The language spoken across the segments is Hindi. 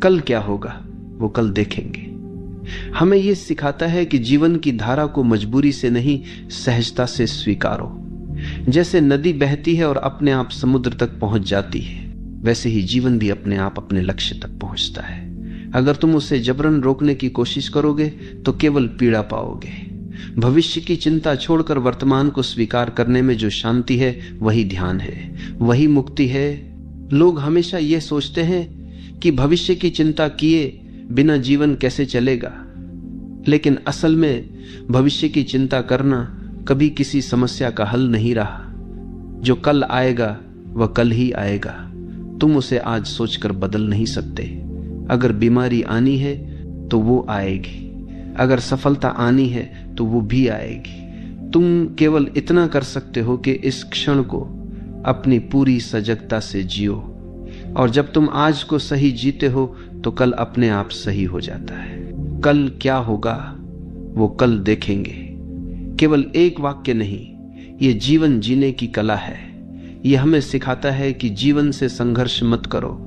कल क्या होगा वो कल देखेंगे। हमें यह सिखाता है कि जीवन की धारा को मजबूरी से नहीं, सहजता से स्वीकारो। जैसे नदी बहती है और अपने आप समुद्र तक पहुंच जाती है, वैसे ही जीवन भी अपने आप अपने लक्ष्य तक पहुंचता है। अगर तुम उसे जबरन रोकने की कोशिश करोगे तो केवल पीड़ा पाओगे। भविष्य की चिंता छोड़कर वर्तमान को स्वीकार करने में जो शांति है वही ध्यान है, वही मुक्ति है। लोग हमेशा यह सोचते हैं कि भविष्य की चिंता किए बिना जीवन कैसे चलेगा, लेकिन असल में भविष्य की चिंता करना कभी किसी समस्या का हल नहीं रहा। जो कल आएगा वह कल ही आएगा, तुम उसे आज सोचकर बदल नहीं सकते। अगर बीमारी आनी है तो वो आएगी, अगर सफलता आनी है तो वो भी आएगी। तुम केवल इतना कर सकते हो कि इस क्षण को अपनी पूरी सजगता से जियो, और जब तुम आज को सही जीते हो तो कल अपने आप सही हो जाता है। कल क्या होगा वो कल देखेंगे। केवल एक वाक्य नहीं, ये जीवन जीने की कला है। ये हमें सिखाता है कि जीवन से संघर्ष मत करो,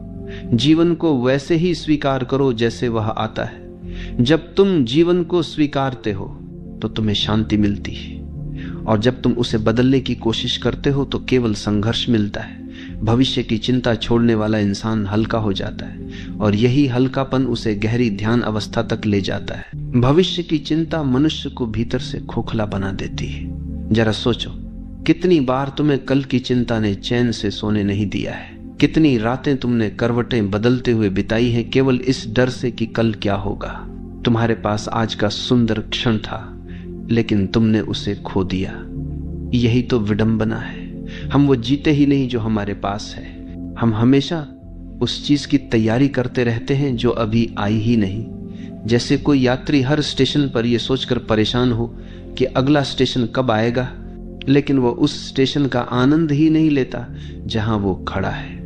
जीवन को वैसे ही स्वीकार करो जैसे वह आता है। जब तुम जीवन को स्वीकारते हो तो तुम्हें शांति मिलती है, और जब तुम उसे बदलने की कोशिश करते हो तो केवल संघर्ष मिलता है। भविष्य की चिंता छोड़ने वाला इंसान हल्का हो जाता है, और यही हल्कापन उसे गहरी ध्यान अवस्था तक ले जाता है। भविष्य की चिंता मनुष्य को भीतर से खोखला बना देती है। जरा सोचो, कितनी बार तुम्हें कल की चिंता ने चैन से सोने नहीं दिया है। कितनी रातें तुमने करवटें बदलते हुए बिताई हैं केवल इस डर से कि कल क्या होगा। तुम्हारे पास आज का सुंदर क्षण था, लेकिन तुमने उसे खो दिया। यही तो विडंबना है। हम वो जीते ही नहीं जो हमारे पास है। हम हमेशा उस चीज की तैयारी करते रहते हैं जो अभी आई ही नहीं। जैसे कोई यात्री हर स्टेशन पर यह सोचकर परेशान हो कि अगला स्टेशन कब आएगा, लेकिन वो उस स्टेशन का आनंद ही नहीं लेता जहां वो खड़ा है।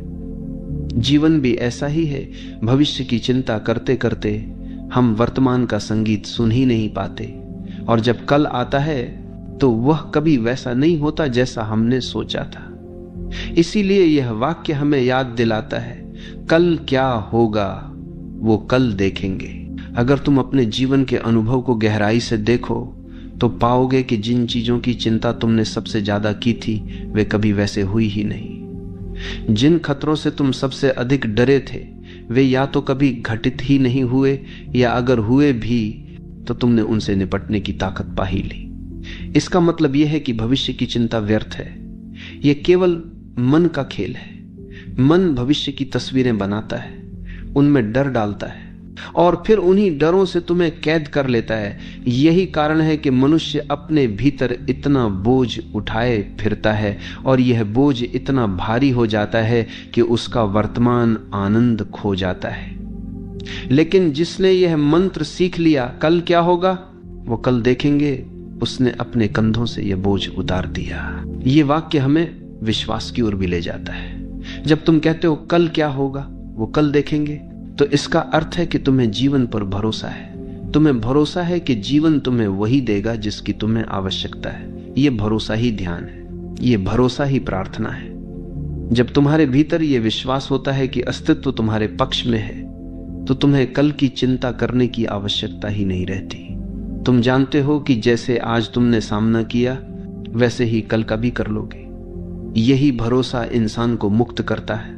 जीवन भी ऐसा ही है। भविष्य की चिंता करते करते हम वर्तमान का संगीत सुन ही नहीं पाते, और जब कल आता है तो वह कभी वैसा नहीं होता जैसा हमने सोचा था। इसीलिए यह वाक्य हमें याद दिलाता है, कल क्या होगा वो कल देखेंगे। अगर तुम अपने जीवन के अनुभव को गहराई से देखो तो पाओगे कि जिन चीजों की चिंता तुमने सबसे ज्यादा की थी वे कभी वैसे हुई ही नहीं। जिन खतरों से तुम सबसे अधिक डरे थे वे या तो कभी घटित ही नहीं हुए, या अगर हुए भी तो तुमने उनसे निपटने की ताकत पा ही ली। इसका मतलब यह है कि भविष्य की चिंता व्यर्थ है। यह केवल मन का खेल है। मन भविष्य की तस्वीरें बनाता है, उनमें डर डालता है, और फिर उन्हीं डरों से तुम्हें कैद कर लेता है। यही कारण है कि मनुष्य अपने भीतर इतना बोझ उठाए फिरता है, और यह बोझ इतना भारी हो जाता है कि उसका वर्तमान आनंद खो जाता है। लेकिन जिसने यह मंत्र सीख लिया, कल क्या होगा वो कल देखेंगे, उसने अपने कंधों से यह बोझ उतार दिया। यह वाक्य हमें विश्वास की ओर भी ले जाता है। जब तुम कहते हो कल क्या होगा वो कल देखेंगे, तो इसका अर्थ है कि तुम्हें जीवन पर भरोसा है। तुम्हें भरोसा है कि जीवन तुम्हें वही देगा जिसकी तुम्हें आवश्यकता है। यह भरोसा ही ध्यान है, यह भरोसा ही प्रार्थना है। जब तुम्हारे भीतर यह विश्वास होता है कि अस्तित्व तुम्हारे पक्ष में है, तो तुम्हें कल की चिंता करने की आवश्यकता ही नहीं रहती। तुम जानते हो कि जैसे आज तुमने सामना किया वैसे ही कल का भी कर लोगे। यही भरोसा इंसान को मुक्त करता है।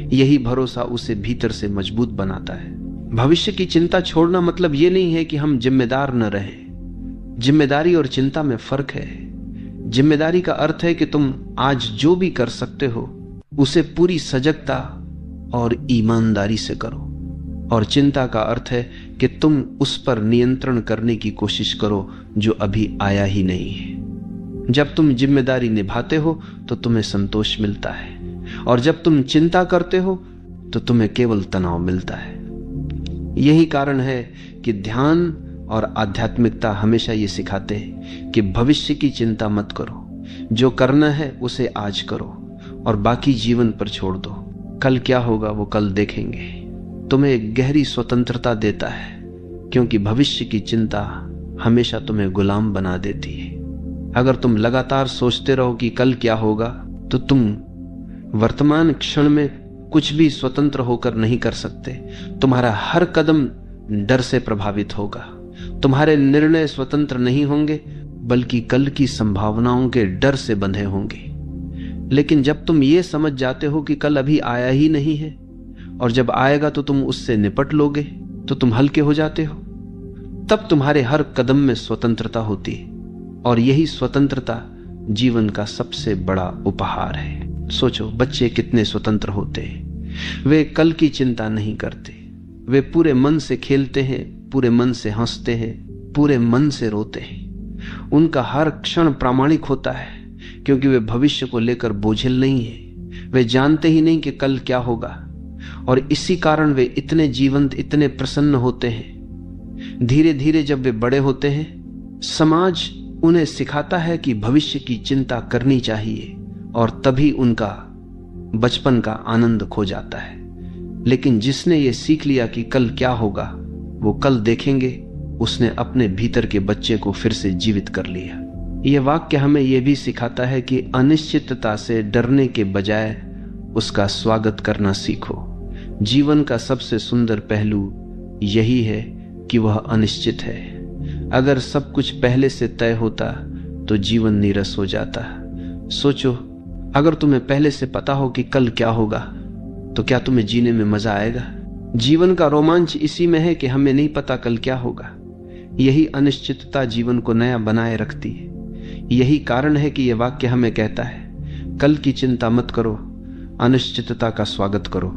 यही भरोसा उसे भीतर से मजबूत बनाता है। भविष्य की चिंता छोड़ना मतलब यह नहीं है कि हम जिम्मेदार न रहें। जिम्मेदारी और चिंता में फर्क है। जिम्मेदारी का अर्थ है कि तुम आज जो भी कर सकते हो उसे पूरी सजगता और ईमानदारी से करो, और चिंता का अर्थ है कि तुम उस पर नियंत्रण करने की कोशिश करो जो अभी आया ही नहीं है। जब तुम जिम्मेदारी निभाते हो तो तुम्हें संतोष मिलता है, और जब तुम चिंता करते हो तो तुम्हें केवल तनाव मिलता है। यही कारण है कि ध्यान और आध्यात्मिकता हमेशा ये सिखाते हैं कि भविष्य की चिंता मत करो। जो करना है उसे आज करो और बाकी जीवन पर छोड़ दो। कल क्या होगा वो कल देखेंगे। तुम्हें एक गहरी स्वतंत्रता देता है, क्योंकि भविष्य की चिंता हमेशा तुम्हें गुलाम बना देती है। अगर तुम लगातार सोचते रहो कि कल क्या होगा, तो तुम वर्तमान क्षण में कुछ भी स्वतंत्र होकर नहीं कर सकते। तुम्हारा हर कदम डर से प्रभावित होगा। तुम्हारे निर्णय स्वतंत्र नहीं होंगे, बल्कि कल की संभावनाओं के डर से बंधे होंगे। लेकिन जब तुम ये समझ जाते हो कि कल अभी आया ही नहीं है, और जब आएगा तो तुम उससे निपट लोगे, तो तुम हल्के हो जाते हो। तब तुम्हारे हर कदम में स्वतंत्रता होती है, और यही स्वतंत्रता जीवन का सबसे बड़ा उपहार है। सोचो, बच्चे कितने स्वतंत्र होते हैं। वे कल की चिंता नहीं करते। वे पूरे मन से खेलते हैं, पूरे मन से हंसते हैं, पूरे मन से रोते हैं। उनका हर क्षण प्रामाणिक होता है, क्योंकि वे भविष्य को लेकर बोझिल नहीं है। वे जानते ही नहीं कि कल क्या होगा, और इसी कारण वे इतने जीवंत, इतने प्रसन्न होते हैं। धीरे धीरे जब वे बड़े होते हैं, समाज उन्हें सिखाता है कि भविष्य की चिंता करनी चाहिए, और तभी उनका बचपन का आनंद खो जाता है। लेकिन जिसने ये सीख लिया कि कल क्या होगा, वो कल देखेंगे, उसने अपने भीतर के बच्चे को फिर से जीवित कर लिया। यह वाक्य हमें यह भी सिखाता है कि अनिश्चितता से डरने के बजाय उसका स्वागत करना सीखो। जीवन का सबसे सुंदर पहलू यही है कि वह अनिश्चित है। अगर सब कुछ पहले से तय होता तो जीवन नीरस हो जाता। सोचो, अगर तुम्हें पहले से पता हो कि कल क्या होगा, तो क्या तुम्हें जीने में मजा आएगा? जीवन का रोमांच इसी में है कि हमें नहीं पता कल क्या होगा। यही अनिश्चितता जीवन को नया बनाए रखती है। यही कारण है कि यह वाक्य हमें कहता है, कल की चिंता मत करो, अनिश्चितता का स्वागत करो।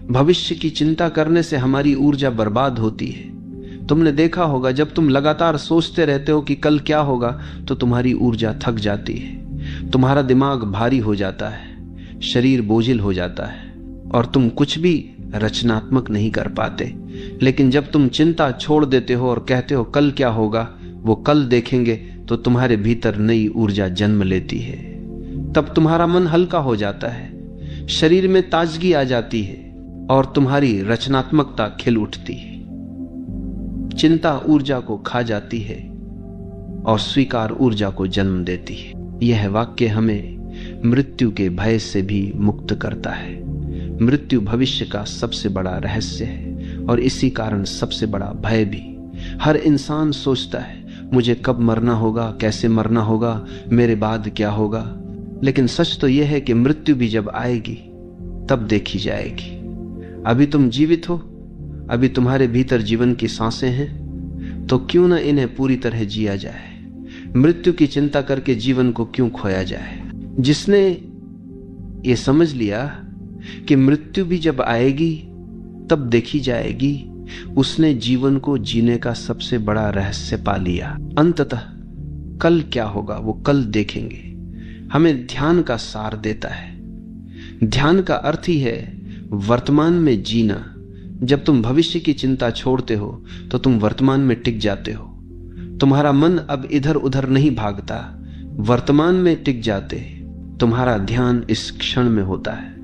भविष्य की चिंता करने से हमारी ऊर्जा बर्बाद होती है। तुमने देखा होगा, जब तुम लगातार सोचते रहते हो कि कल क्या होगा, तो तुम्हारी ऊर्जा थक जाती है, तुम्हारा दिमाग भारी हो जाता है, शरीर बोझिल हो जाता है, और तुम कुछ भी रचनात्मक नहीं कर पाते। लेकिन जब तुम चिंता छोड़ देते हो और कहते हो कल क्या होगा, वो कल देखेंगे, तो तुम्हारे भीतर नई ऊर्जा जन्म लेती है। तब तुम्हारा मन हल्का हो जाता है, शरीर में ताजगी आ जाती है, और तुम्हारी रचनात्मकता खिल उठती है। चिंता ऊर्जा को खा जाती है, और स्वीकार ऊर्जा को जन्म देती है। यह वाक्य हमें मृत्यु के भय से भी मुक्त करता है। मृत्यु भविष्य का सबसे बड़ा रहस्य है, और इसी कारण सबसे बड़ा भय भी। हर इंसान सोचता है, मुझे कब मरना होगा, कैसे मरना होगा, मेरे बाद क्या होगा। लेकिन सच तो यह है कि मृत्यु भी जब आएगी तब देखी जाएगी। अभी तुम जीवित हो, अभी तुम्हारे भीतर जीवन की सांसें हैं, तो क्यों ना इन्हें पूरी तरह जिया जाए। मृत्यु की चिंता करके जीवन को क्यों खोया जाए। जिसने ये समझ लिया कि मृत्यु भी जब आएगी तब देखी जाएगी, उसने जीवन को जीने का सबसे बड़ा रहस्य पा लिया। अंततः कल क्या होगा वो कल देखेंगे हमें ध्यान का सार देता है। ध्यान का अर्थ ही है वर्तमान में जीना। जब तुम भविष्य की चिंता छोड़ते हो तो तुम वर्तमान में टिक जाते हो। तुम्हारा मन अब इधर उधर नहीं भागता, वर्तमान में टिक जाते। तुम्हारा ध्यान इस क्षण में होता है,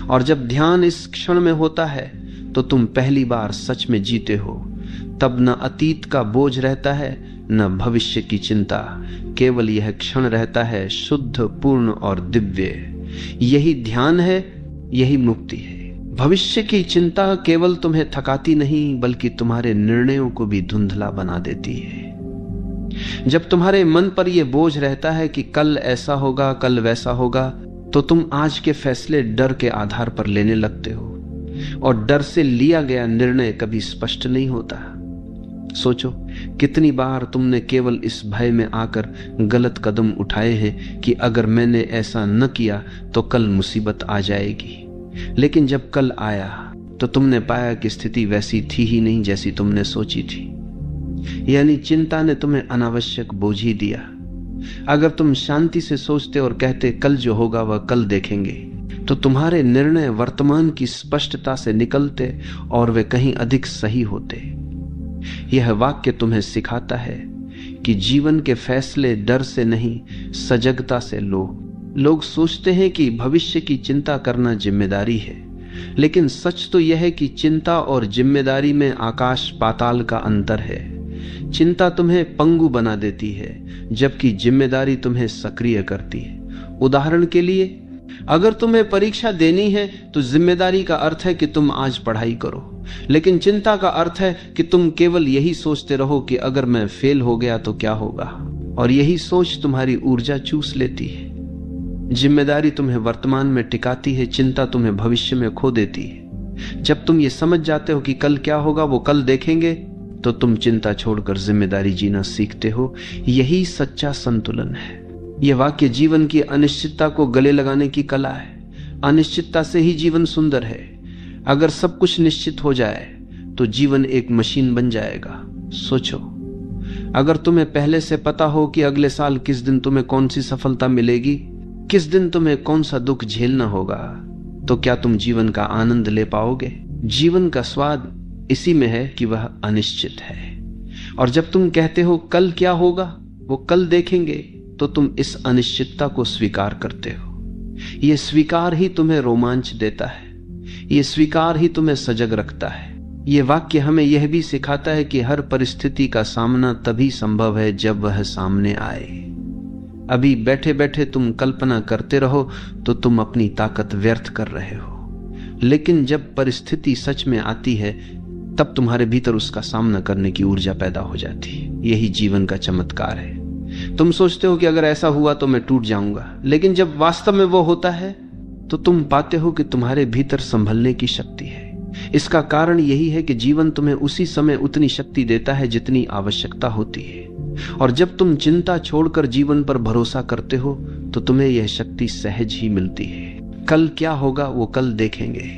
और जब ध्यान इस क्षण में होता है तो तुम पहली बार सच में जीते हो। तब न अतीत का बोझ रहता है, न भविष्य की चिंता। केवल यह क्षण रहता है शुद्ध, पूर्ण और दिव्य। यही ध्यान है, यही मुक्ति है। भविष्य की चिंता केवल तुम्हें थकाती नहीं, बल्कि तुम्हारे निर्णयों को भी धुंधला बना देती है। जब तुम्हारे मन पर यह बोझ रहता है कि कल ऐसा होगा, कल वैसा होगा, तो तुम आज के फैसले डर के आधार पर लेने लगते हो, और डर से लिया गया निर्णय कभी स्पष्ट नहीं होता। सोचो, कितनी बार तुमने केवल इस भय में आकर गलत कदम उठाए हैं कि अगर मैंने ऐसा न किया तो कल मुसीबत आ जाएगी। लेकिन जब कल आया तो तुमने पाया कि स्थिति वैसी थी ही नहीं जैसी तुमने सोची थी। यानी चिंता ने तुम्हें अनावश्यक बोझ ही दिया। अगर तुम शांति से सोचते और कहते कल जो होगा वह कल देखेंगे, तो तुम्हारे निर्णय वर्तमान की स्पष्टता से निकलते और वे कहीं अधिक सही होते। यह वाक्य तुम्हें सिखाता है कि जीवन के फैसले डर से नहीं, सजगता से लो। लोग सोचते हैं कि भविष्य की चिंता करना जिम्मेदारी है, लेकिन सच तो यह है कि चिंता और जिम्मेदारी में आकाश पाताल का अंतर है। चिंता तुम्हें पंगु बना देती है, जबकि जिम्मेदारी तुम्हें सक्रिय करती है। उदाहरण के लिए, अगर तुम्हें परीक्षा देनी है तो जिम्मेदारी का अर्थ है कि तुम आज पढ़ाई करो, लेकिन चिंता का अर्थ है कि तुम केवल यही सोचते रहो कि अगर मैं फेल हो गया तो क्या होगा, और यही सोच तुम्हारी ऊर्जा चूस लेती है। जिम्मेदारी तुम्हें वर्तमान में टिकाती है, चिंता तुम्हें भविष्य में खो देती है। जब तुम ये समझ जाते हो कि कल क्या होगा वो कल देखेंगे, तो तुम चिंता छोड़कर जिम्मेदारी जीना सीखते हो। यही सच्चा संतुलन है। यह वाक्य जीवन की अनिश्चितता को गले लगाने की कला है। अनिश्चितता से ही जीवन सुंदर है। अगर सब कुछ निश्चित हो जाए तो जीवन एक मशीन बन जाएगा। सोचो, अगर तुम्हें पहले से पता हो कि अगले साल किस दिन तुम्हें कौन सी सफलता मिलेगी, किस दिन तुम्हें कौन सा दुख झेलना होगा, तो क्या तुम जीवन का आनंद ले पाओगे? जीवन का स्वाद इसी में है कि वह अनिश्चित है। और जब तुम कहते हो कल क्या होगा वो कल देखेंगे, तो तुम इस अनिश्चितता को स्वीकार करते हो। यह स्वीकार ही तुम्हें रोमांच देता है, यह स्वीकार ही तुम्हें सजग रखता है। यह वाक्य हमें यह भी सिखाता है कि हर परिस्थिति का सामना तभी संभव है जब वह सामने आए। अभी बैठे बैठे तुम कल्पना करते रहो तो तुम अपनी ताकत व्यर्थ कर रहे हो, लेकिन जब परिस्थिति सच में आती है तब तुम्हारे भीतर उसका सामना करने की ऊर्जा पैदा हो जाती है। यही जीवन का चमत्कार है। तुम सोचते हो कि अगर ऐसा हुआ तो मैं टूट जाऊंगा, लेकिन जब वास्तव में वो होता है तो तुम पाते हो कि तुम्हारे भीतर संभलने की शक्ति है। इसका कारण यही है कि जीवन तुम्हें उसी समय उतनी शक्ति देता है जितनी आवश्यकता होती है। और जब तुम चिंता छोड़कर जीवन पर भरोसा करते हो तो तुम्हें यह शक्ति सहज ही मिलती है। कल क्या होगा वो कल देखेंगे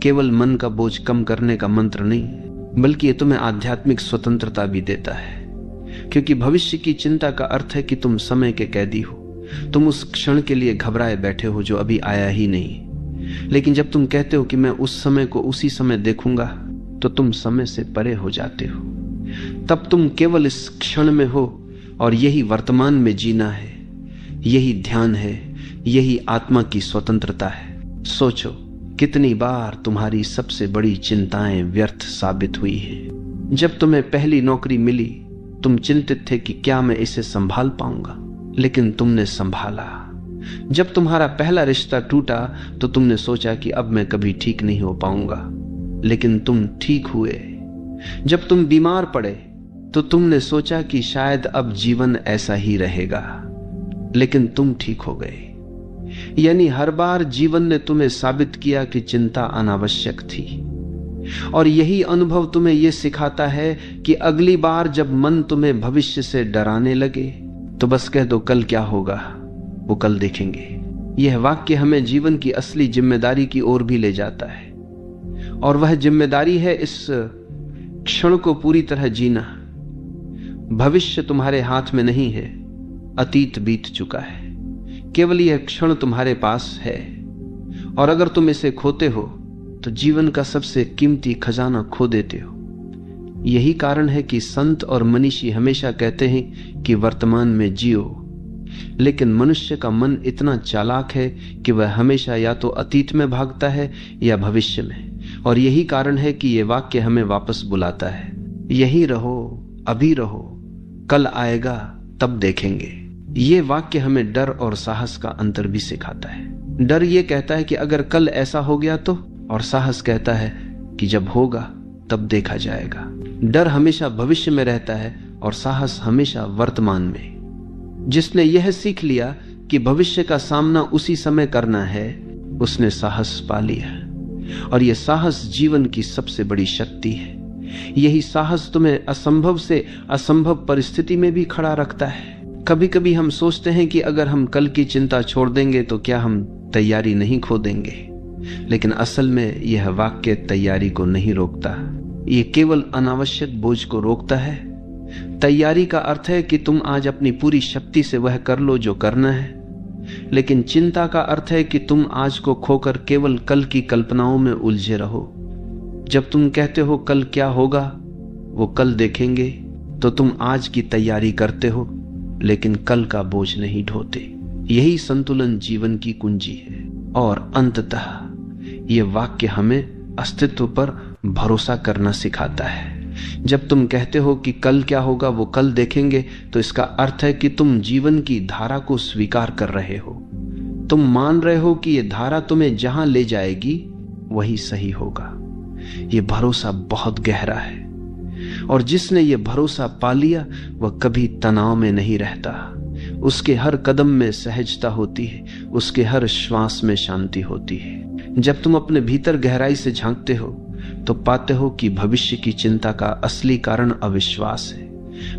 केवल मन का बोझ कम करने का मंत्र नहीं, बल्कि ये तुम्हें आध्यात्मिक स्वतंत्रता भी देता है। क्योंकि भविष्य की चिंता का अर्थ है कि तुम समय के कैदी हो। तुम उस क्षण के लिए घबराए बैठे हो जो अभी आया ही नहीं। लेकिन जब तुम कहते हो कि मैं उस समय को उसी समय देखूंगा, तो तुम समय से परे हो जाते हो। तब तुम केवल इस क्षण में हो, और यही वर्तमान में जीना है, यही ध्यान है, यही आत्मा की स्वतंत्रता है। सोचो, कितनी बार तुम्हारी सबसे बड़ी चिंताएं व्यर्थ साबित हुई हैं। जब तुम्हें पहली नौकरी मिली, तुम चिंतित थे कि क्या मैं इसे संभाल पाऊंगा, लेकिन तुमने संभाला। जब तुम्हारा पहला रिश्ता टूटा तो तुमने सोचा कि अब मैं कभी ठीक नहीं हो पाऊंगा, लेकिन तुम ठीक हुए। जब तुम बीमार पड़े तो तुमने सोचा कि शायद अब जीवन ऐसा ही रहेगा, लेकिन तुम ठीक हो गए। यानी हर बार जीवन ने तुम्हें साबित किया कि चिंता अनावश्यक थी। और यही अनुभव तुम्हें यह सिखाता है कि अगली बार जब मन तुम्हें भविष्य से डराने लगे तो बस कह दो कल क्या होगा वो कल देखेंगे। यह वाक्य हमें जीवन की असली जिम्मेदारी की ओर भी ले जाता है, और वह जिम्मेदारी है इस क्षण को पूरी तरह जीना। भविष्य तुम्हारे हाथ में नहीं है, अतीत बीत चुका है, केवल यह क्षण तुम्हारे पास है। और अगर तुम इसे खोते हो तो जीवन का सबसे कीमती खजाना खो देते हो। यही कारण है कि संत और मनीषी हमेशा कहते हैं कि वर्तमान में जियो, लेकिन मनुष्य का मन इतना चालाक है कि वह हमेशा या तो अतीत में भागता है या भविष्य में। और यही कारण है कि यह वाक्य हमें वापस बुलाता है, यही रहो, अभी रहो, कल आएगा तब देखेंगे। ये वाक्य हमें डर और साहस का अंतर भी सिखाता है। डर ये कहता है कि अगर कल ऐसा हो गया तो, और साहस कहता है कि जब होगा तब देखा जाएगा। डर हमेशा भविष्य में रहता है और साहस हमेशा वर्तमान में। जिसने यह सीख लिया कि भविष्य का सामना उसी समय करना है, उसने साहस पा लिया। और यह साहस जीवन की सबसे बड़ी शक्ति है। यही साहस तुम्हें असंभव से असंभव परिस्थिति में भी खड़ा रखता है। कभी कभी हम सोचते हैं कि अगर हम कल की चिंता छोड़ देंगे तो क्या हम तैयारी नहीं खो देंगे, लेकिन असल में यह वाक्य तैयारी को नहीं रोकता, यह केवल अनावश्यक बोझ को रोकता है। तैयारी का अर्थ है कि तुम आज अपनी पूरी शक्ति से वह कर लो जो करना है, लेकिन चिंता का अर्थ है कि तुम आज को खोकर केवल कल की कल्पनाओं में उलझे रहो। जब तुम कहते हो कल क्या होगा वो कल देखेंगे, तो तुम आज की तैयारी करते हो लेकिन कल का बोझ नहीं ढोते। यही संतुलन जीवन की कुंजी है। और अंततः यह वाक्य हमें अस्तित्व पर भरोसा करना सिखाता है। जब तुम कहते हो कि कल क्या होगा वो कल देखेंगे, तो इसका अर्थ है कि तुम जीवन की धारा को स्वीकार कर रहे हो। तुम मान रहे हो कि यह धारा तुम्हें जहां ले जाएगी वही सही होगा। यह भरोसा बहुत गहरा है, और जिसने यह भरोसा पा लिया वह कभी तनाव में नहीं रहता। उसके हर कदम में सहजता होती है, उसके हर श्वास में शांति होती है। जब तुम अपने भीतर गहराई से झांकते हो तो पाते हो कि भविष्य की चिंता का असली कारण अविश्वास है।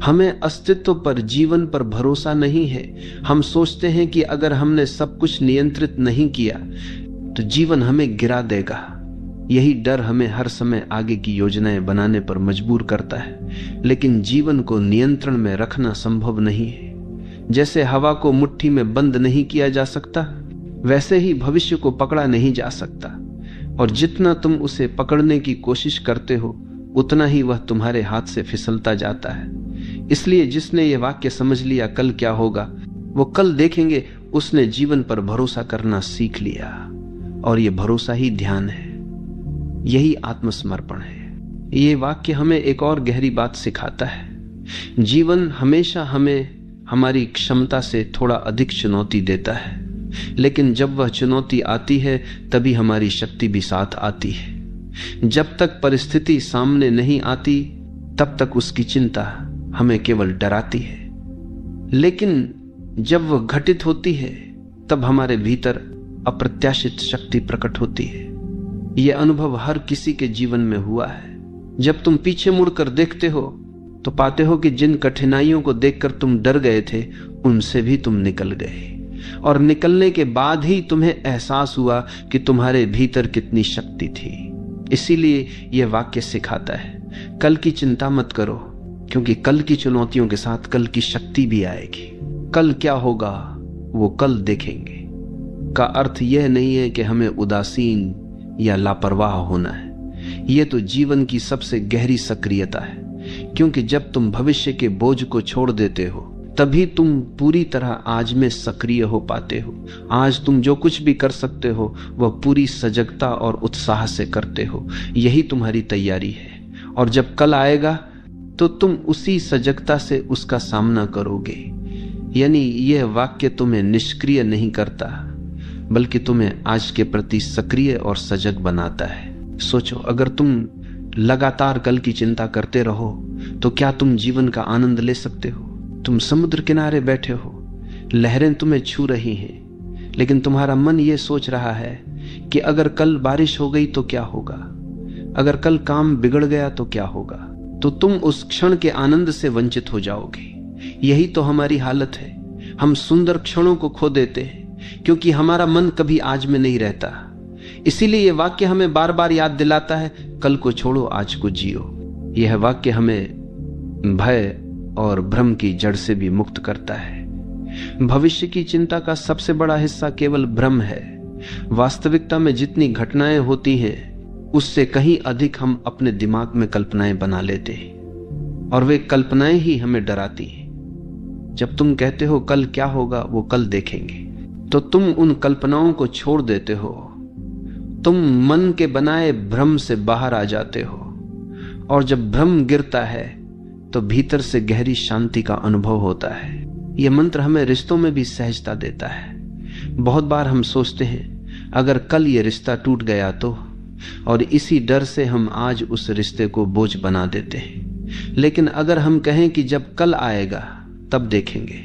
हमें अस्तित्व पर, जीवन पर भरोसा नहीं है। हम सोचते हैं कि अगर हमने सब कुछ नियंत्रित नहीं किया तो जीवन हमें गिरा देगा। यही डर हमें हर समय आगे की योजनाएं बनाने पर मजबूर करता है, लेकिन जीवन को नियंत्रण में रखना संभव नहीं है। जैसे हवा को मुट्ठी में बंद नहीं किया जा सकता, वैसे ही भविष्य को पकड़ा नहीं जा सकता, और जितना तुम उसे पकड़ने की कोशिश करते हो उतना ही वह तुम्हारे हाथ से फिसलता जाता है। इसलिए जिसने ये वाक्य समझ लिया कल क्या होगा वो कल देखेंगे, उसने जीवन पर भरोसा करना सीख लिया, और ये भरोसा ही ध्यान है, यही आत्मसमर्पण है। ये वाक्य हमें एक और गहरी बात सिखाता है। जीवन हमेशा हमें हमारी क्षमता से थोड़ा अधिक चुनौती देता है, लेकिन जब वह चुनौती आती है तभी हमारी शक्ति भी साथ आती है। जब तक परिस्थिति सामने नहीं आती तब तक उसकी चिंता हमें केवल डराती है, लेकिन जब वह घटित होती है तब हमारे भीतर अप्रत्याशित शक्ति प्रकट होती है। यह अनुभव हर किसी के जीवन में हुआ है। जब तुम पीछे मुड़कर देखते हो तो पाते हो कि जिन कठिनाइयों को देखकर तुम डर गए थे उनसे भी तुम निकल गए, और निकलने के बाद ही तुम्हें एहसास हुआ कि तुम्हारे भीतर कितनी शक्ति थी। इसीलिए यह वाक्य सिखाता है, कल की चिंता मत करो, क्योंकि कल की चुनौतियों के साथ कल की शक्ति भी आएगी। कल क्या होगा वो कल देखेंगे का अर्थ यह नहीं है कि हमें उदासीन या लापरवाह होना है। यह तो जीवन की सबसे गहरी सक्रियता है, क्योंकि जब तुम भविष्य के बोझ को छोड़ देते हो तभी तुम पूरी तरह आज में सक्रिय हो पाते हो। आज तुम जो कुछ भी कर सकते हो वह पूरी सजगता और उत्साह से करते हो। यही तुम्हारी तैयारी है, और जब कल आएगा तो तुम उसी सजगता से उसका सामना करोगे। यानी यह वाक्य तुम्हें निष्क्रिय नहीं करता, बल्कि तुम्हें आज के प्रति सक्रिय और सजग बनाता है। सोचो, अगर तुम लगातार कल की चिंता करते रहो तो क्या तुम जीवन का आनंद ले सकते हो? तुम समुद्र किनारे बैठे हो, लहरें तुम्हें छू रही हैं, लेकिन तुम्हारा मन ये सोच रहा है कि अगर कल बारिश हो गई तो क्या होगा, अगर कल काम बिगड़ गया तो क्या होगा, तो तुम उस क्षण के आनंद से वंचित हो जाओगे। यही तो हमारी हालत है। हम सुंदर क्षणों को खो देते हैं क्योंकि हमारा मन कभी आज में नहीं रहता। इसीलिए यह वाक्य हमें बार बार याद दिलाता है, कल को छोड़ो, आज को जियो। यह वाक्य हमें भय और भ्रम की जड़ से भी मुक्त करता है। भविष्य की चिंता का सबसे बड़ा हिस्सा केवल भ्रम है। वास्तविकता में जितनी घटनाएं होती हैं उससे कहीं अधिक हम अपने दिमाग में कल्पनाएं बना लेते हैं, और वे कल्पनाएं ही हमें डराती हैं। जब तुम कहते हो कल क्या होगा वो कल देखेंगे, तो तुम उन कल्पनाओं को छोड़ देते हो। तुम मन के बनाए भ्रम से बाहर आ जाते हो, और जब भ्रम गिरता है तो भीतर से गहरी शांति का अनुभव होता है। यह मंत्र हमें रिश्तों में भी सहजता देता है। बहुत बार हम सोचते हैं अगर कल ये रिश्ता टूट गया तो, और इसी डर से हम आज उस रिश्ते को बोझ बना देते हैं। लेकिन अगर हम कहें कि जब कल आएगा तब देखेंगे,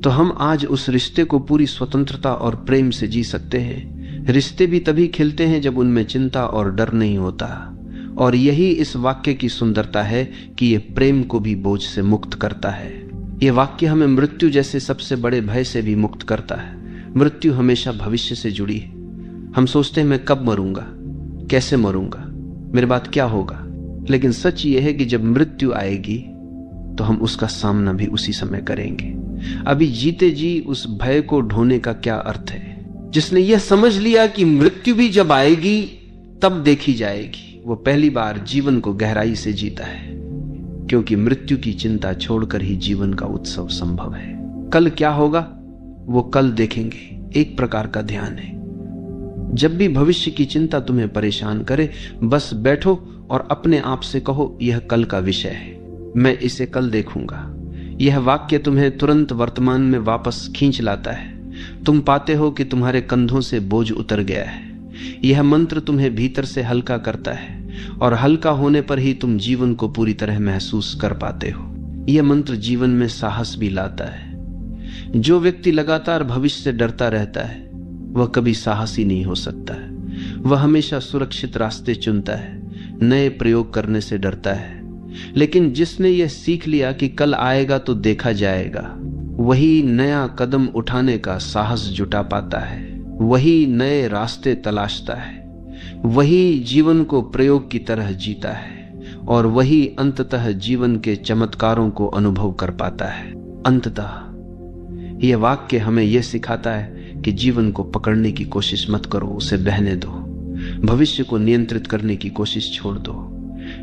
तो हम आज उस रिश्ते को पूरी स्वतंत्रता और प्रेम से जी सकते हैं। रिश्ते भी तभी खिलते हैं जब उनमें चिंता और डर नहीं होता, और यही इस वाक्य की सुंदरता है कि यह प्रेम को भी बोझ से मुक्त करता है। यह वाक्य हमें मृत्यु जैसे सबसे बड़े भय से भी मुक्त करता है। मृत्यु हमेशा भविष्य से जुड़ी है। हम सोचते हैं मैं कब मरूंगा, कैसे मरूंगा, मेरे बाद क्या होगा, लेकिन सच यह है कि जब मृत्यु आएगी तो हम उसका सामना भी उसी समय करेंगे। अभी जीते जी उस भय को ढोने का क्या अर्थ है? जिसने यह समझ लिया कि मृत्यु भी जब आएगी तब देखी जाएगी, वो पहली बार जीवन को गहराई से जीता है, क्योंकि मृत्यु की चिंता छोड़कर ही जीवन का उत्सव संभव है। कल क्या होगा वो कल देखेंगे, एक प्रकार का ध्यान है। जब भी भविष्य की चिंता तुम्हें परेशान करे, बस बैठो और अपने आप से कहो, यह कल का विषय है, मैं इसे कल देखूंगा। यह वाक्य तुम्हें तुरंत वर्तमान में वापस खींच लाता है। तुम पाते हो कि तुम्हारे कंधों से बोझ उतर गया है। यह मंत्र तुम्हें भीतर से हल्का करता है और हल्का होने पर ही तुम जीवन को पूरी तरह महसूस कर पाते हो। यह मंत्र जीवन में साहस भी लाता है। जो व्यक्ति लगातार भविष्य से डरता रहता है वह कभी साहसी नहीं हो सकता है। वह हमेशा सुरक्षित रास्ते चुनता है, नए प्रयोग करने से डरता है। लेकिन जिसने यह सीख लिया कि कल आएगा तो देखा जाएगा, वही नया कदम उठाने का साहस जुटा पाता है, वही नए रास्ते तलाशता है, वही जीवन को प्रयोग की तरह जीता है और वही अंततः जीवन के चमत्कारों को अनुभव कर पाता है। अंततः यह वाक्य हमें यह सिखाता है कि जीवन को पकड़ने की कोशिश मत करो, उसे बहने दो। भविष्य को नियंत्रित करने की कोशिश छोड़ दो।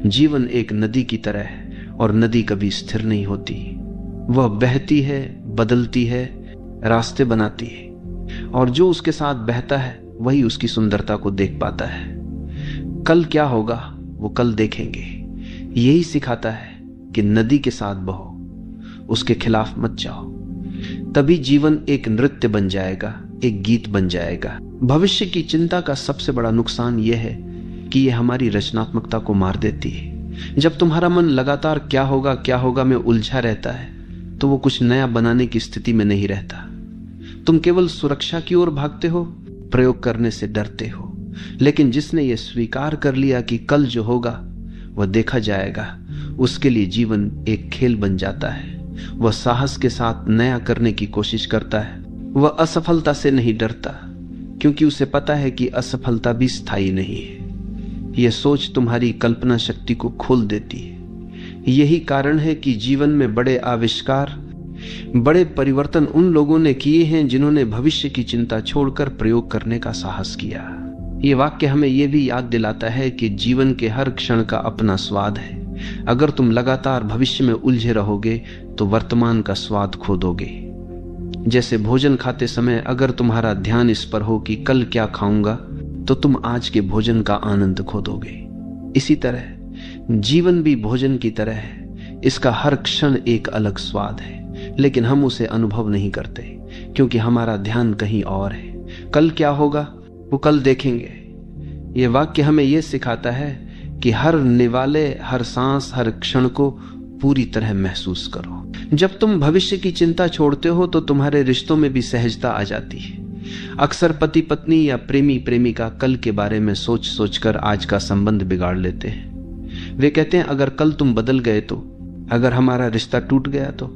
जीवन एक नदी की तरह है और नदी कभी स्थिर नहीं होती। वह बहती है, बदलती है, रास्ते बनाती है और जो उसके साथ बहता है वही उसकी सुंदरता को देख पाता है। कल क्या होगा वो कल देखेंगे। यही सिखाता है कि नदी के साथ बहो, उसके खिलाफ मत जाओ। तभी जीवन एक नृत्य बन जाएगा, एक गीत बन जाएगा। भविष्य की चिंता का सबसे बड़ा नुकसान यह है कि यह हमारी रचनात्मकता को मार देती है। जब तुम्हारा मन लगातार क्या होगा में उलझा रहता है तो वो कुछ नया बनाने की स्थिति में नहीं रहता। तुम केवल सुरक्षा की ओर भागते हो, प्रयोग करने से डरते हो। लेकिन जिसने यह स्वीकार कर लिया कि कल जो होगा वह देखा जाएगा, उसके लिए जीवन एक खेल बन जाता है। वह साहस के साथ नया करने की कोशिश करता है। वह असफलता से नहीं डरता क्योंकि उसे पता है कि असफलता भी स्थायी नहीं है। यह सोच तुम्हारी कल्पना शक्ति को खोल देती है। यही कारण है कि जीवन में बड़े आविष्कार, बड़े परिवर्तन उन लोगों ने किए हैं जिन्होंने भविष्य की चिंता छोड़कर प्रयोग करने का साहस किया। यह वाक्य हमें यह भी याद दिलाता है कि जीवन के हर क्षण का अपना स्वाद है। अगर तुम लगातार भविष्य में उलझे रहोगे तो वर्तमान का स्वाद खो दोगे। जैसे भोजन खाते समय अगर तुम्हारा ध्यान इस पर हो कि कल क्या खाऊंगा, तो तुम आज के भोजन का आनंद खो दोगे। इसी तरह जीवन भी भोजन की तरह है। इसका हर क्षण एक अलग स्वाद है, लेकिन हम उसे अनुभव नहीं करते क्योंकि हमारा ध्यान कहीं और है। कल क्या होगा वो कल देखेंगे। यह वाक्य हमें यह सिखाता है कि हर निवाले, हर सांस, हर क्षण को पूरी तरह महसूस करो। जब तुम भविष्य की चिंता छोड़ते हो तो तुम्हारे रिश्तों में भी सहजता आ जाती है। अक्सर पति पत्नी या प्रेमी प्रेमिका कल के बारे में सोच सोचकर आज का संबंध बिगाड़ लेते हैं। वे कहते हैं अगर कल तुम बदल गए तो, अगर हमारा रिश्ता टूट गया तो,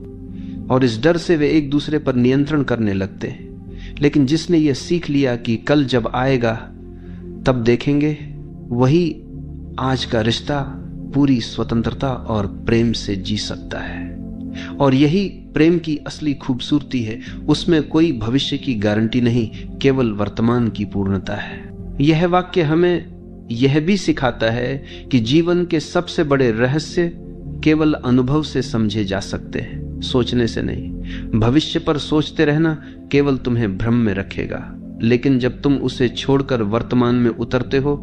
और इस डर से वे एक दूसरे पर नियंत्रण करने लगते हैं। लेकिन जिसने यह सीख लिया कि कल जब आएगा तब देखेंगे, वही आज का रिश्ता पूरी स्वतंत्रता और प्रेम से जी सकता है। और यही प्रेम की असली खूबसूरती है। उसमें कोई भविष्य की गारंटी नहीं, केवल वर्तमान की पूर्णता है। यह वाक्य हमें यह भी सिखाता है कि जीवन के सबसे बड़े रहस्य केवल अनुभव से समझे जा सकते हैं, सोचने से नहीं। भविष्य पर सोचते रहना केवल तुम्हें भ्रम में रखेगा, लेकिन जब तुम उसे छोड़कर वर्तमान में उतरते हो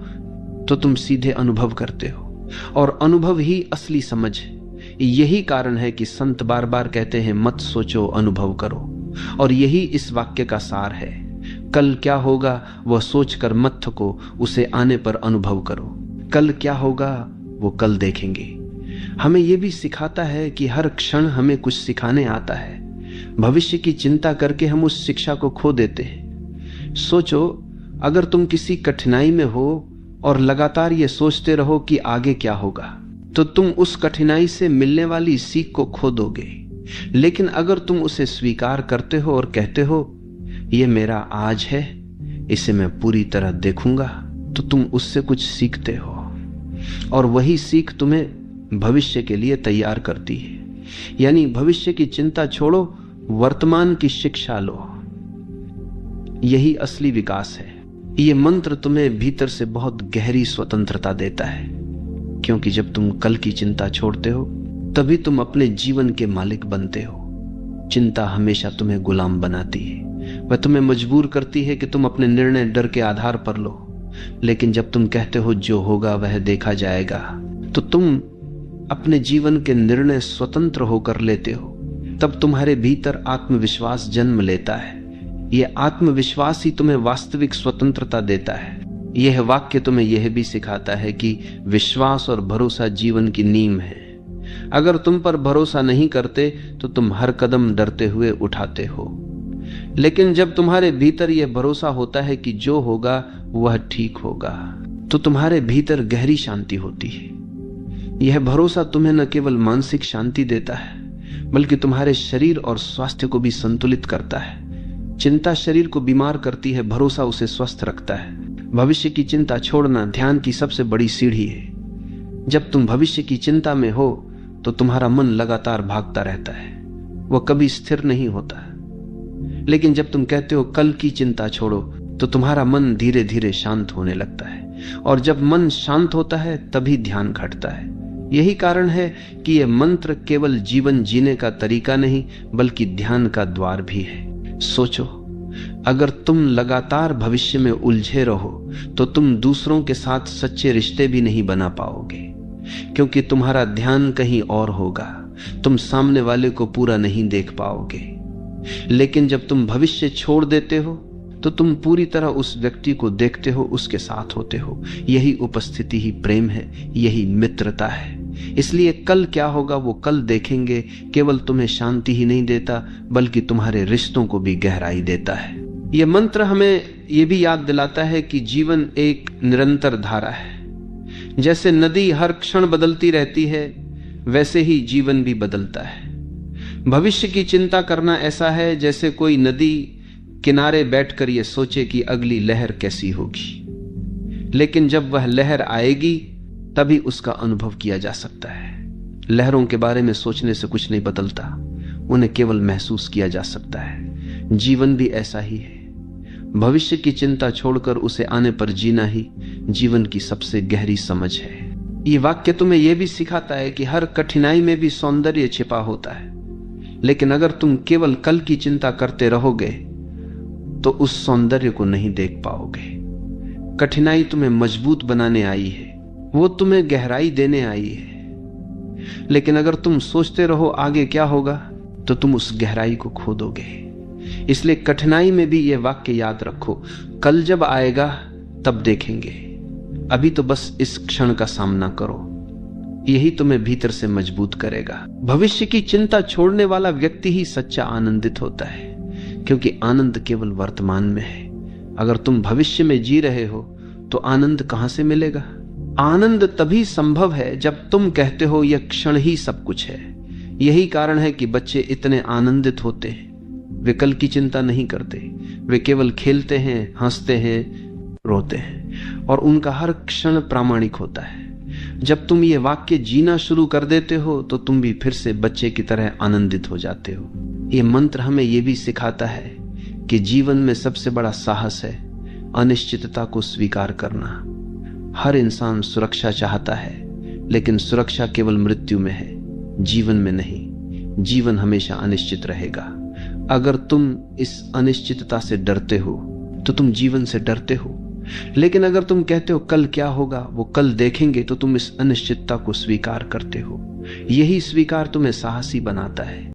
तो तुम सीधे अनुभव करते हो, और अनुभव ही असली समझ है। यही कारण है कि संत बार बार कहते हैं मत सोचो, अनुभव करो। और यही इस वाक्य का सार है। कल क्या होगा वह सोचकर मत थको, उसे आने पर अनुभव करो। कल क्या होगा वो कल देखेंगे। हमें यह भी सिखाता है कि हर क्षण हमें कुछ सिखाने आता है। भविष्य की चिंता करके हम उस शिक्षा को खो देते हैं। सोचो, अगर तुम किसी कठिनाई में हो और लगातार ये सोचते रहो कि आगे क्या होगा, तो तुम उस कठिनाई से मिलने वाली सीख को खो दोगे। लेकिन अगर तुम उसे स्वीकार करते हो और कहते हो ये मेरा आज है, इसे मैं पूरी तरह देखूंगा, तो तुम उससे कुछ सीखते हो, और वही सीख तुम्हें भविष्य के लिए तैयार करती है। यानी भविष्य की चिंता छोड़ो, वर्तमान की शिक्षा लो। यही असली विकास है। ये मंत्र तुम्हें भीतर से बहुत गहरी स्वतंत्रता देता है, क्योंकि जब तुम कल की चिंता छोड़ते हो तभी तुम अपने जीवन के मालिक बनते हो। चिंता हमेशा तुम्हें गुलाम बनाती है। वह तुम्हें मजबूर करती है कि तुम अपने निर्णय डर के आधार पर लो। लेकिन जब तुम कहते हो जो होगा वह देखा जाएगा, तो तुम अपने जीवन के निर्णय स्वतंत्र होकर लेते हो। तब तुम्हारे भीतर आत्मविश्वास जन्म लेता है। यह आत्मविश्वास ही तुम्हें वास्तविक स्वतंत्रता देता है। यह वाक्य तुम्हें यह भी सिखाता है कि विश्वास और भरोसा जीवन की नींव है। अगर तुम पर भरोसा नहीं करते तो तुम हर कदम डरते हुए उठाते हो, लेकिन जब तुम्हारे भीतर यह भरोसा होता है कि जो होगा वह ठीक होगा, तो तुम्हारे भीतर गहरी शांति होती है। यह भरोसा तुम्हें न केवल मानसिक शांति देता है, बल्कि तुम्हारे शरीर और स्वास्थ्य को भी संतुलित करता है। चिंता शरीर को बीमार करती है, भरोसा उसे स्वस्थ रखता है। भविष्य की चिंता छोड़ना ध्यान की सबसे बड़ी सीढ़ी है। जब तुम भविष्य की चिंता में हो तो तुम्हारा मन लगातार भागता रहता है, वह कभी स्थिर नहीं होता। लेकिन जब तुम कहते हो कल की चिंता छोड़ो, तो तुम्हारा मन धीरे धीरे शांत होने लगता है, और जब मन शांत होता है तभी ध्यान घटता है। यही कारण है कि यह मंत्र केवल जीवन जीने का तरीका नहीं, बल्कि ध्यान का द्वार भी है। सोचो, अगर तुम लगातार भविष्य में उलझे रहो तो तुम दूसरों के साथ सच्चे रिश्ते भी नहीं बना पाओगे, क्योंकि तुम्हारा ध्यान कहीं और होगा। तुम सामने वाले को पूरा नहीं देख पाओगे। लेकिन जब तुम भविष्य छोड़ देते हो तो तुम पूरी तरह उस व्यक्ति को देखते हो, उसके साथ होते हो। यही उपस्थिति ही प्रेम है, यही मित्रता है। इसलिए कल क्या होगा वो कल देखेंगे केवल तुम्हें शांति ही नहीं देता, बल्कि तुम्हारे रिश्तों को भी गहराई देता है। यह मंत्र हमें यह भी याद दिलाता है कि जीवन एक निरंतर धारा है। जैसे नदी हर क्षण बदलती रहती है, वैसे ही जीवन भी बदलता है। भविष्य की चिंता करना ऐसा है जैसे कोई नदी किनारे बैठकर यह सोचे कि अगली लहर कैसी होगी, लेकिन जब वह लहर आएगी तभी उसका अनुभव किया जा सकता है। लहरों के बारे में सोचने से कुछ नहीं बदलता, उन्हें केवल महसूस किया जा सकता है। जीवन भी ऐसा ही है। भविष्य की चिंता छोड़कर उसे आने पर जीना ही जीवन की सबसे गहरी समझ है। ये वाक्य तुम्हें यह भी सिखाता है कि हर कठिनाई में भी सौंदर्य छिपा होता है, लेकिन अगर तुम केवल कल की चिंता करते रहोगे तो उस सौंदर्य को नहीं देख पाओगे। कठिनाई तुम्हें मजबूत बनाने आई है, वो तुम्हें गहराई देने आई है। लेकिन अगर तुम सोचते रहो आगे क्या होगा, तो तुम उस गहराई को खो दोगे। इसलिए कठिनाई में भी यह वाक्य याद रखो, कल जब आएगा तब देखेंगे, अभी तो बस इस क्षण का सामना करो। यही तुम्हें भीतर से मजबूत करेगा। भविष्य की चिंता छोड़ने वाला व्यक्ति ही सच्चा आनंदित होता है, क्योंकि आनंद केवल वर्तमान में है। अगर तुम भविष्य में जी रहे हो तो आनंद कहां से मिलेगा? आनंद तभी संभव है जब तुम कहते हो यह क्षण ही सब कुछ है। यही कारण है कि बच्चे इतने आनंदित होते हैं। वे कल की चिंता नहीं करते, वे केवल खेलते हैं, हंसते हैं, रोते हैं, और उनका हर क्षण प्रामाणिक होता है। जब तुम ये वाक्य जीना शुरू कर देते हो तो तुम भी फिर से बच्चे की तरह आनंदित हो जाते हो। ये मंत्र हमें यह भी सिखाता है कि जीवन में सबसे बड़ा साहस है अनिश्चितता को स्वीकार करना। हर इंसान सुरक्षा चाहता है, लेकिन सुरक्षा केवल मृत्यु में है, जीवन में नहीं। जीवन हमेशा अनिश्चित रहेगा। अगर तुम इस अनिश्चितता से डरते हो तो तुम जीवन से डरते हो। लेकिन अगर तुम कहते हो कल क्या होगा वो कल देखेंगे, तो तुम इस अनिश्चितता को स्वीकार करते हो। यही स्वीकार तुम्हें साहसी बनाता है।